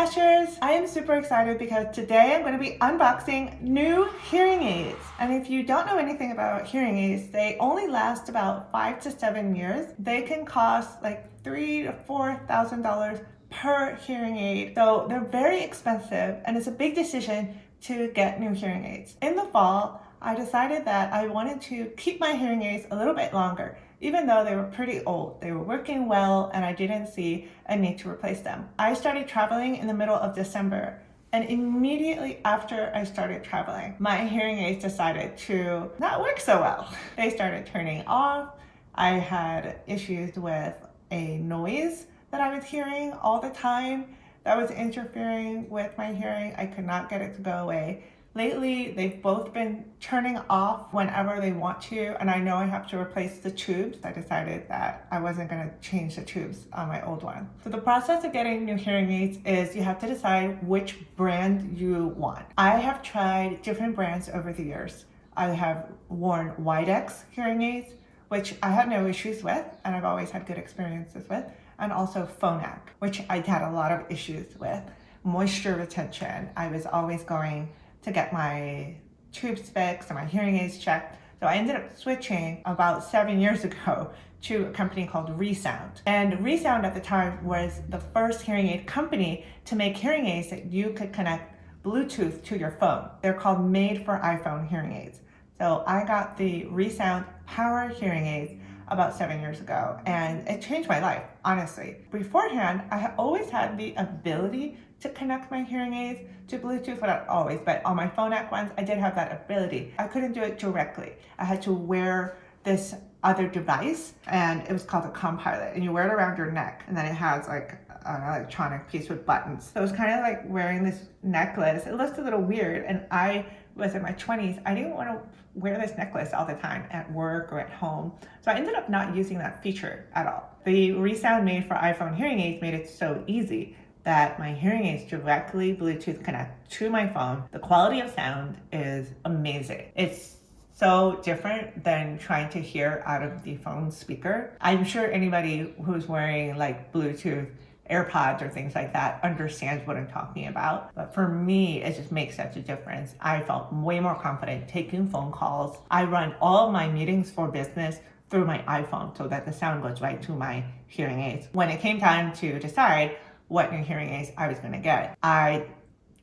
Bashers! I am super excited because today I'm going to be unboxing new hearing aids. And if you don't know anything about hearing aids, they only last about 5 to 7 years. They can cost like $3,000 to $4,000 per hearing aid. So they're very expensive and it's a big decision to get new hearing aids. In the fall, I decided that I wanted to keep my hearing aids a little bit longer, even though they were pretty old. They were working well and I didn't see a need to replace them. I started traveling in the middle of December, and immediately after I started traveling, my hearing aids decided to not work so well. They started turning off. I had issues with a noise that I was hearing all the time that was interfering with my hearing. I could not get it to go away. Lately, they've both been turning off whenever they want to, and I know I have to replace the tubes. I decided that I wasn't going to change the tubes on my old one. So the process of getting new hearing aids is you have to decide which brand you want. I have tried different brands over the years. I have worn Widex hearing aids, which I have no issues with, and I've always had good experiences with, and also Phonak, which I had a lot of issues with. Moisture retention, I was always going to get my tubes fixed and my hearing aids checked. So I ended up switching about 7 years ago to a company called ReSound. And ReSound at the time was the first hearing aid company to make hearing aids that you could connect Bluetooth to your phone. They're called made for iPhone hearing aids. So I got the ReSound Power hearing aids about 7 years ago, and it changed my life, honestly. Beforehand, I had always had the ability to connect my hearing aids to Bluetooth, well, not always, but on my Phonak ones, I did have that ability. I couldn't do it directly. I had to wear this other device, and it was called a Compilot, and you wear it around your neck, and then it has like an electronic piece with buttons. So it was kind of like wearing this necklace. It looked a little weird, and I was in my 20s. I didn't want to wear this necklace all the time at work or at home. So I ended up not using that feature at all. The ReSound made for iPhone hearing aids made it so easy that my hearing aids directly Bluetooth connect to my phone. The quality of sound is amazing. It's so different than trying to hear out of the phone speaker. I'm sure anybody who's wearing like Bluetooth AirPods or things like that understands what I'm talking about. But for me, it just makes such a difference. I felt way more confident taking phone calls. I run all of my meetings for business through my iPhone so that the sound goes right to my hearing aids. When it came time to decide what new hearing aids I was going to get, I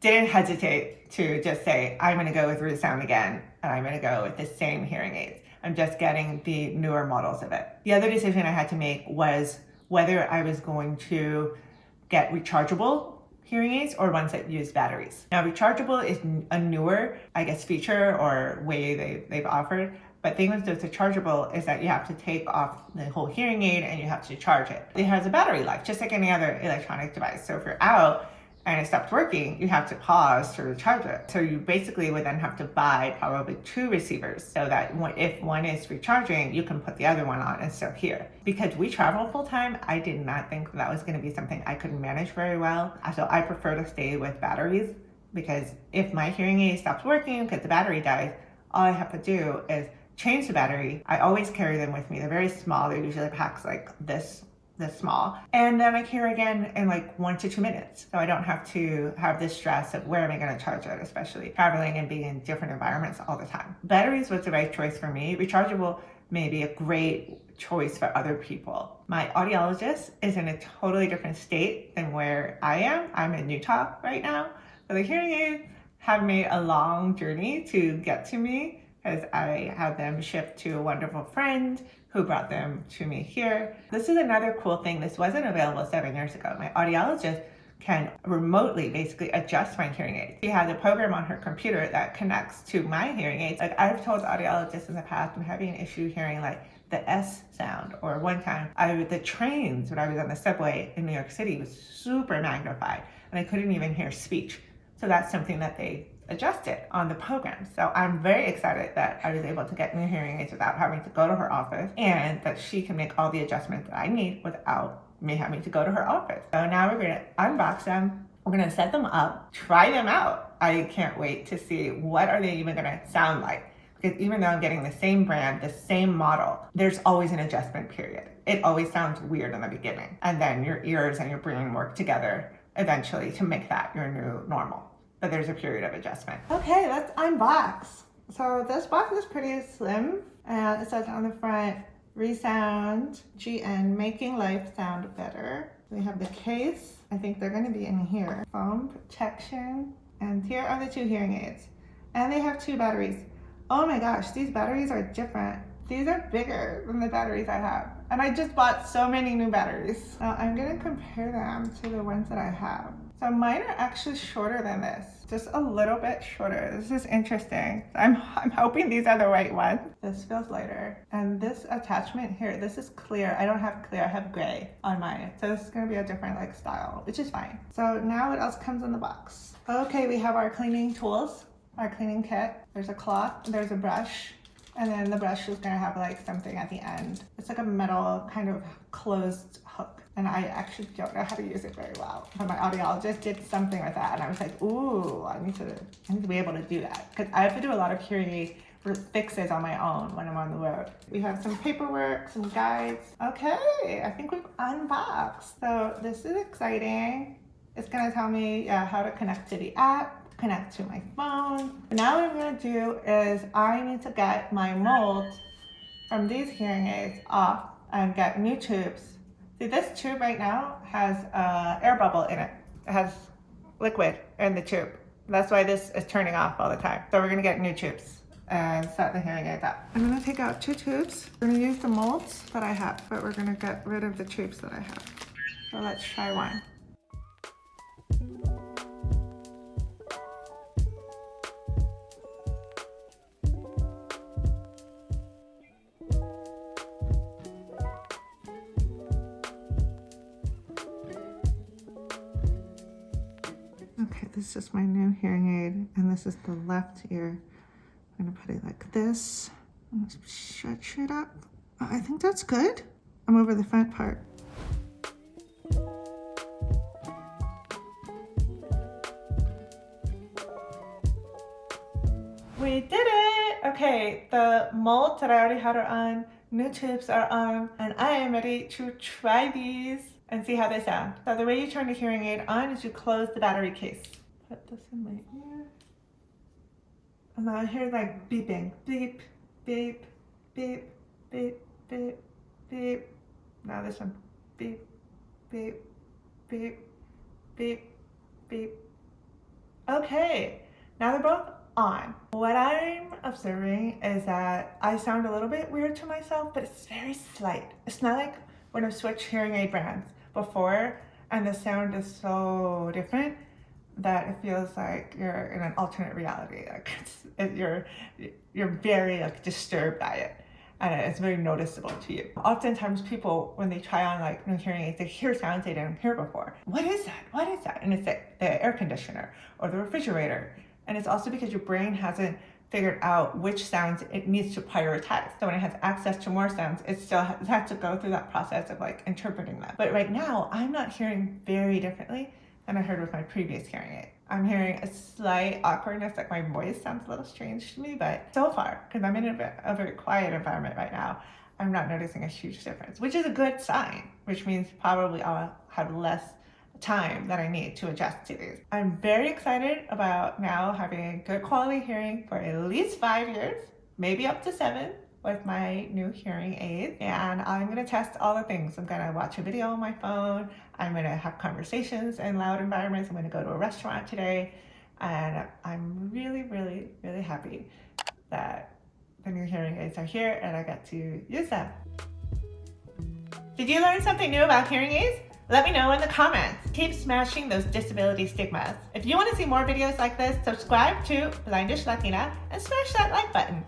didn't hesitate to just say, I'm going to go with ReSound again, and I'm going to go with the same hearing aids. I'm just getting the newer models of it. The other decision I had to make was whether I was going to get rechargeable hearing aids or ones that use batteries. Now, rechargeable is a newer, I guess, feature or way they've offered. But the thing with the rechargeable is that you have to take off the whole hearing aid and you have to charge it. It has a battery life, just like any other electronic device. So if you're out and it stops working, you have to pause to recharge it. So you basically would then have to buy probably 2 receivers so that if one is recharging, you can put the other one on and still hear. Because we travel full time, I did not think that was going to be something I could manage very well. So I prefer to stay with batteries, because if my hearing aid stops working because the battery dies, all I have to do is change the battery. I always carry them with me. They're very small. They're usually packs like this small. And then I hear again in like 1 to 2 minutes. So I don't have to have this stress of where am I going to charge it, especially traveling and being in different environments all the time. Batteries was the right choice for me. Rechargeable may be a great choice for other people. My audiologist is in a totally different state than where I am. I'm in Utah right now. So the hearing aids have made a long journey to get to me, because I had them shipped to a wonderful friend who brought them to me here. This is another cool thing. This wasn't available 7 years ago. My audiologist can remotely basically adjust my hearing aids. She has a program on her computer that connects to my hearing aids. Like I've told audiologists in the past, I'm having an issue hearing like the S sound, or one time the trains when I was on the subway in New York City was super magnified and I couldn't even hear speech. So that's something that they adjusted on the program. So I'm very excited that I was able to get new hearing aids without having to go to her office, and that she can make all the adjustments that I need without me having to go to her office. So now we're going to unbox them. We're going to set them up, try them out. I can't wait to see what are they even going to sound like. Because even though I'm getting the same brand, the same model, there's always an adjustment period. It always sounds weird in the beginning. And then your ears and your brain work together eventually to make that your new normal. But there's a period of adjustment. Okay, let's unbox. So this box is pretty slim, and it says on the front, ReSound GN, making life sound better. We have the case. I think they're going to be in here. Foam protection. And here are the 2 hearing aids. And they have 2 batteries. Oh my gosh, these batteries are different. These are bigger than the batteries I have. And I just bought so many new batteries. So I'm going to compare them to the ones that I have. So mine are actually shorter than this. Just a little bit shorter. This is interesting. I'm hoping these are the right ones. This feels lighter. And this attachment here, this is clear. I don't have clear, I have gray on mine. So this is gonna be a different like style, which is fine. So now what else comes in the box? Okay, we have our cleaning tools, our cleaning kit. There's a cloth, there's a brush, and then the brush is gonna have like something at the end. It's like a metal kind of closed hook. And I actually don't know how to use it very well. But my audiologist did something with that, and I was like, ooh, I need to be able to do that. Because I have to do a lot of hearing aid fixes on my own when I'm on the road. We have some paperwork, some guides. Okay, I think we've unboxed. So this is exciting. It's gonna tell me how to connect to the app, connect to my phone. But now what I'm gonna do is I need to get my mold from these hearing aids off and get new tubes. See, this tube right now has air bubble in it. It has liquid in the tube. That's why this is turning off all the time. So we're gonna get new tubes and set the hearing aids up. I'm gonna take out 2 tubes. We're gonna use the molds that I have, but we're gonna get rid of the tubes that I have. So let's try one. Okay, this is my new hearing aid, and this is the left ear. I'm gonna put it like this. I'm gonna stretch it up. Oh, I think that's good. I'm over the front part. We did it! Okay, the molds that I already had are on, new tubes are on, and I am ready to try these and see how they sound. So the way you turn the hearing aid on is you close the battery case. Put this in my ear. And now I hear like beeping. Beep, beep, beep, beep, beep, beep. Now this one. Beep, beep, beep, beep, beep. Okay, now they're both on. What I'm observing is that I sound a little bit weird to myself, but it's very slight. It's not like when I've switched hearing aid brands before and the sound is so different that it feels like you're in an alternate reality. Like you're very like disturbed by it, and it's very noticeable to you. Oftentimes people, when they try on like new hearing aids, they hear sounds they didn't hear before. What is that? What is that? And it's the air conditioner or the refrigerator. And it's also because your brain hasn't figured out which sounds it needs to prioritize. So when it has access to more sounds, it still has to go through that process of like interpreting them. But right now, I'm not hearing very differently than I heard with my previous hearing aid. I'm hearing a slight awkwardness, like my voice sounds a little strange to me, but so far, because I'm in a very quiet environment right now, I'm not noticing a huge difference, which is a good sign, which means probably I'll have less time that I need to adjust to these. I'm very excited about now having good quality hearing for at least 5 years, maybe up to 7 with my new hearing aid. And I'm gonna test all the things. I'm gonna watch a video on my phone. I'm gonna have conversations in loud environments. I'm gonna go to a restaurant today. And I'm really, really, really happy that the new hearing aids are here and I got to use them. Did you learn something new about hearing aids? Let me know in the comments. Keep smashing those disability stigmas. If you want to see more videos like this, subscribe to BlindishLatina and smash that like button.